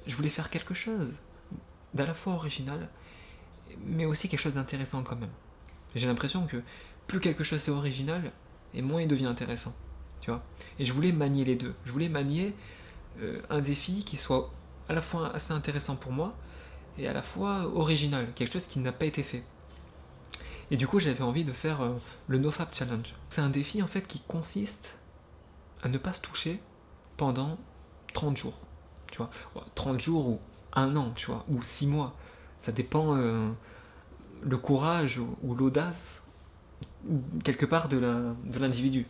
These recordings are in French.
je voulais faire quelque chose d'à la fois original, mais aussi quelque chose d'intéressant quand même. J'ai l'impression que plus quelque chose est original, et moins il devient intéressant, tu vois. Et je voulais manier les deux. Je voulais manier un défi qui soit à la fois assez intéressant pour moi, et à la fois original, quelque chose qui n'a pas été fait. Et du coup, j'avais envie de faire le NoFap Challenge. C'est un défi en fait qui consiste à ne pas se toucher pendant 30 jours. Tu vois, 30 jours ou un an, tu vois, ou 6 mois. Ça dépend le courage ou l'audace quelque part de l'individu.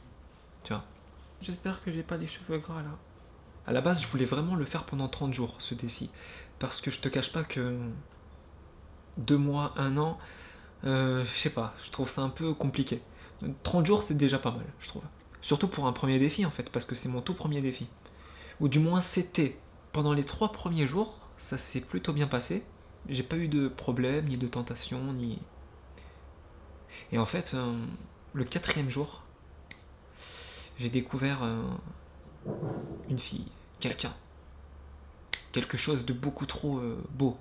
Tu vois. J'espère que j'ai pas les cheveux gras là. À la base, je voulais vraiment le faire pendant 30 jours, ce défi. Parce que je te cache pas que 2 mois, un an, je sais pas, je trouve ça un peu compliqué. 30 jours, c'est déjà pas mal, je trouve. Surtout pour un premier défi, en fait, parce que c'est mon tout premier défi. Ou du moins, c'était. Pendant les 3 premiers jours, ça s'est plutôt bien passé. J'ai pas eu de problème, ni de tentation, ni... Et en fait, le 4e jour, j'ai découvert une fille, quelqu'un. Quelque chose de beaucoup trop beau.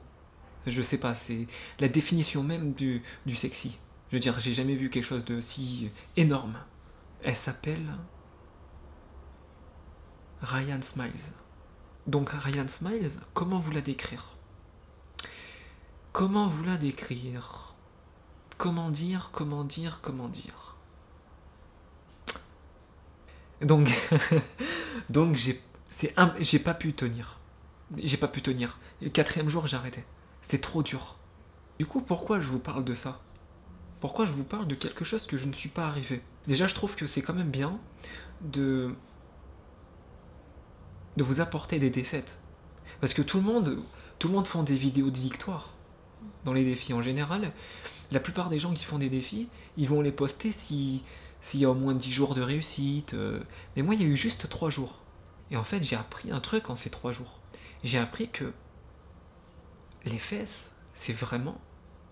Je sais pas, c'est la définition même du sexy. Je veux dire, j'ai jamais vu quelque chose de si énorme. Elle s'appelle Ryan Smiles. Donc Ryan Smiles, comment vous la décrire? Comment vous la décrire? Comment dire? Donc, donc j'ai pas pu tenir. J'ai pas pu tenir. Le 4e jour, j'ai arrêté. C'est trop dur. Du coup, pourquoi je vous parle de ça? Pourquoi je vous parle de quelque chose que je ne suis pas arrivé? Déjà, je trouve que c'est quand même bien de vous apporter des défaites. Parce que tout le monde font des vidéos de victoire dans les défis. En général, la plupart des gens qui font des défis, ils vont les poster s'il y a au moins 10 jours de réussite. Mais moi, il y a eu juste 3 jours. Et en fait, j'ai appris un truc en ces 3 jours. J'ai appris que les fesses, c'est vraiment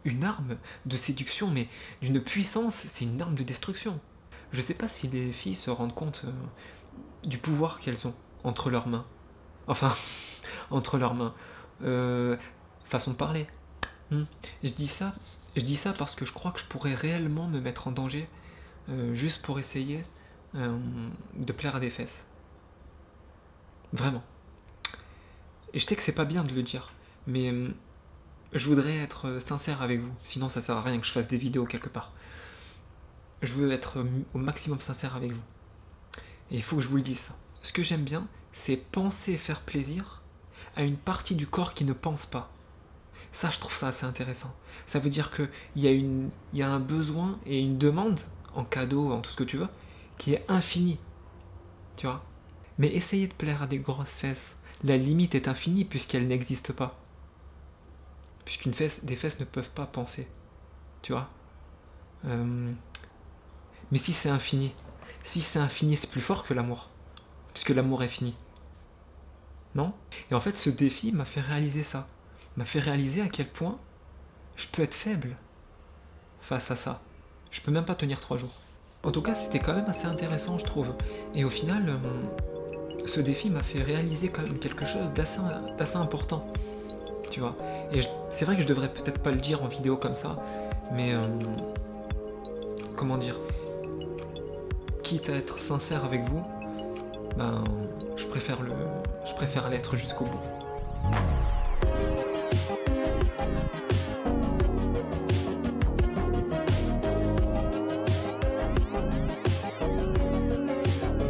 une arme de séduction, mais d'une puissance, c'est une arme de destruction. Je sais pas si les filles se rendent compte du pouvoir qu'elles ont entre leurs mains. Enfin, entre leurs mains. Façon de parler. Je dis ça parce que je crois que je pourrais réellement me mettre en danger juste pour essayer de plaire à des fesses. Vraiment. Et je sais que c'est pas bien de le dire, mais je voudrais être sincère avec vous, sinon ça sert à rien que je fasse des vidéos quelque part. Je veux être au maximum sincère avec vous. Et il faut que je vous le dise ça. Ce que j'aime bien, c'est penser faire plaisir à une partie du corps qui ne pense pas. Ça, je trouve ça assez intéressant. Ça veut dire qu'il y a un besoin et une demande, en cadeau, en tout ce que tu veux, qui est infinie. Tu vois? Mais essayer de plaire à des grosses fesses, la limite est infinie puisqu'elle n'existe pas. Des fesses ne peuvent pas penser. Tu vois? Mais si c'est infini, c'est plus fort que l'amour. Puisque l'amour est fini. Non? Et en fait, ce défi m'a fait réaliser ça. M'a fait réaliser à quel point je peux être faible face à ça. Je peux même pas tenir 3 jours. En tout cas, c'était quand même assez intéressant, je trouve. Et au final, ce défi m'a fait réaliser quand même quelque chose d'assez important. Tu vois. Et c'est vrai que je devrais peut-être pas le dire en vidéo comme ça, mais comment dire, quitte à être sincère avec vous, ben je préfère l'être jusqu'au bout.